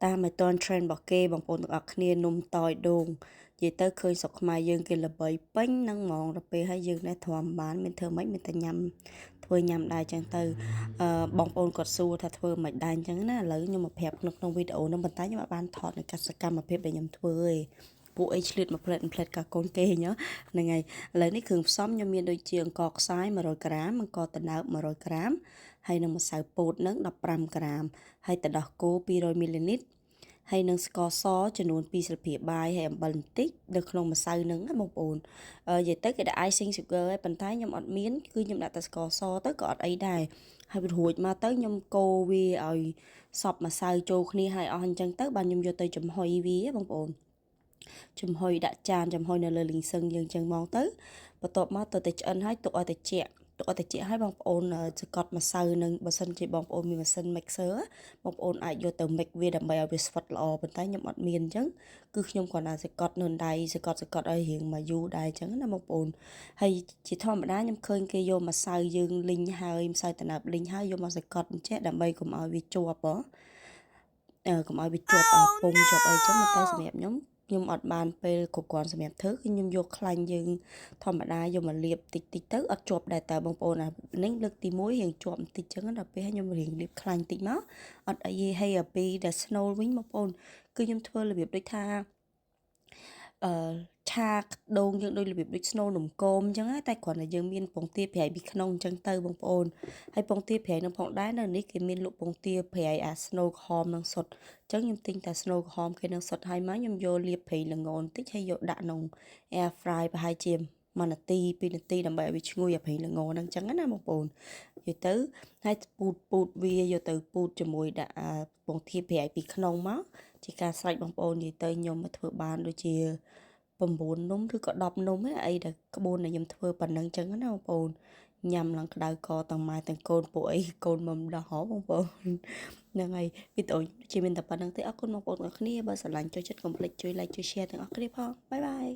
តាមឲ្យតាន់ trend របស់គេបងប្អូនទាំងអស់គ្នានំតយដូងនិយាយទៅឃើញស្រុកខ្មែរយើងគេល្បីពេញហ្នឹងហ្មងដល់ពេលហើយយើងនេះទ្រាំបានមានធ្វើម៉េចមានតែញ៉ាំធ្វើញ៉ាំដែរអញ្ចឹងទៅបងប្អូនគាត់សួរថាធ្វើមិនដែរអញ្ចឹងណាឥឡូវខ្ញុំមកប្រាប់ក្នុងវីដេអូហ្នឹងប៉ុន្តែខ្ញុំអត់បានថតនៅកសកម្មភាពដែលខ្ញុំធ្វើទេពួកអីឆ្លៀតមកផ្លែតកាកូនគេញ៉ហ្នឹងហើយឥឡូវនេះគ្រឿងផ្សំខ្ញុំមានដូចជាអង្ករខ្សាយ100ក្រាមអង្ករត្នោត100ក្រាមហើយនឹងម្សៅពោតហ្នឹង15ក្រាមហើយទឹកដោះគោ200មីលីលីត្រហើយនឹងស្ករសចំនួន2ស្លាបព្រាបាយហើយអំបិលបន្តិចនៅក្នុងម្សៅហ្នឹងណាបងប្អូននិយាយទៅគេដាក់ icing sugar ហើយប៉ុន្តែខ្ញុំអត់មានគឺខ្ញុំដាក់តែស្ករសទៅក៏អត់អីដែរហើយរួចមកទៅខ្ញុំកូរវាឲ្យសព្វម្សៅចូលគ្នាហើយអស់អញ្ចឹងទៅបានខ្ញុំយកទៅចំហុយវាបងប្អូនចំហុយដាក់ចានចំហុយនៅលើលីងសឹងយើងអញ្ចឹងមកទៅបន្ទាប់មកទៅតែឆ្អិនហើយទុកឲ្យត្រជាក់ឲ្យបងប្អូនសកត់ម្សៅនឹងបើសិនជាបងប្អូនមានម៉ាស៊ីន mixer បងប្អូនអាចយកទៅ mix វាដើម្បីឲ្យវាស្វិតល្អប៉ុន្តែខ្ញុំអត់មានអញ្ចឹងគឺខ្ញុំគ្រាន់តែសកត់នៅដៃសកត់ឲ្យរៀងមកយូរដែរអញ្ចឹងណាបងប្អូនហើយជាធម្មតាខ្ញុំឃើញគេយកម្សៅយើងលីងហើយម្សៅត្នោតលីងហើយយកមកសកត់អញ្ចឹងដើម្បីកុំឲ្យវាជាប់កុំឲ្យវាជាប់ពុំជាប់អីចឹងតែសម្រាប់ខ្ញុំអត់បានពេលគ្រប់គ្រាន់សម្រាប់ធ្វើគឺខ្ញុំយកខ្លាញ់យើងធម្មតាយកមកលាបតិចទៅអត់ជាប់ដែរតើបងប្អូនណានេះលើកទី1រៀងជាប់បន្តិចចឹងដល់ពេលខ្ញុំរៀងលាបខ្លាញ់តិចមកអត់អីទេហើយដល់ពេលដែល snow វិញបងប្អូនគឺខ្ញុំធ្វើរបៀបដូចថាឆាដូងយើងដូចរបៀបដូច snow នំគមអញ្ចឹងតែគ្រាន់តែយើងមានពងទាប្រៃពីក្នុងអញ្ចឹងទៅបងប្អូនហើយពងទាប្រៃនឹងផងដែរនៅនេះគេមានលក់ពងទាប្រៃអា snow ក្រហមនឹងសុទ្ធអញ្ចឹងខ្ញុំទិញតែ snow ក្រហមគេនឹងសុទ្ធហើយមកខ្ញុំយកលាបប្រៃល្ងបន្តិចហើយយកដាក់ក្នុង air fry ប្រហែលជា1នាទី2នាទីដើម្បីឲ្យវាឈ្ងុយអាប្រៃល្ងហ្នឹងអញ្ចឹងណាបងប្អូននិយាយទៅហើយពូតវាយកទៅពូតជាមួយដាក់ពងទាប្រៃពីក្នុងមកជាការស្រេចបងប្អូននិយាយទៅខ្ញុំមកធ្វើបានដូចជា9នំឬក៏10នំអីដែលក្បួនដែលខ្ញុំធ្វើប៉ុណ្ណឹងចឹងណាបងប្អូនញ៉ាំឡើងក្តៅកទាំងម៉ែទាំងកូនពួកអីកូនមុំដោះហ៎បងប្អូនហ្នឹងហើយវីដេអូជាមានតែប៉ុណ្្នឹងទេអរគុណបងប្អូនទាំងអស់គ្នាបើស្រឡាញ់ចូលចិត្តកុំភ្លេចជួយ like ជួយ share ទាំងអស់គ្នាផងបាយបាយ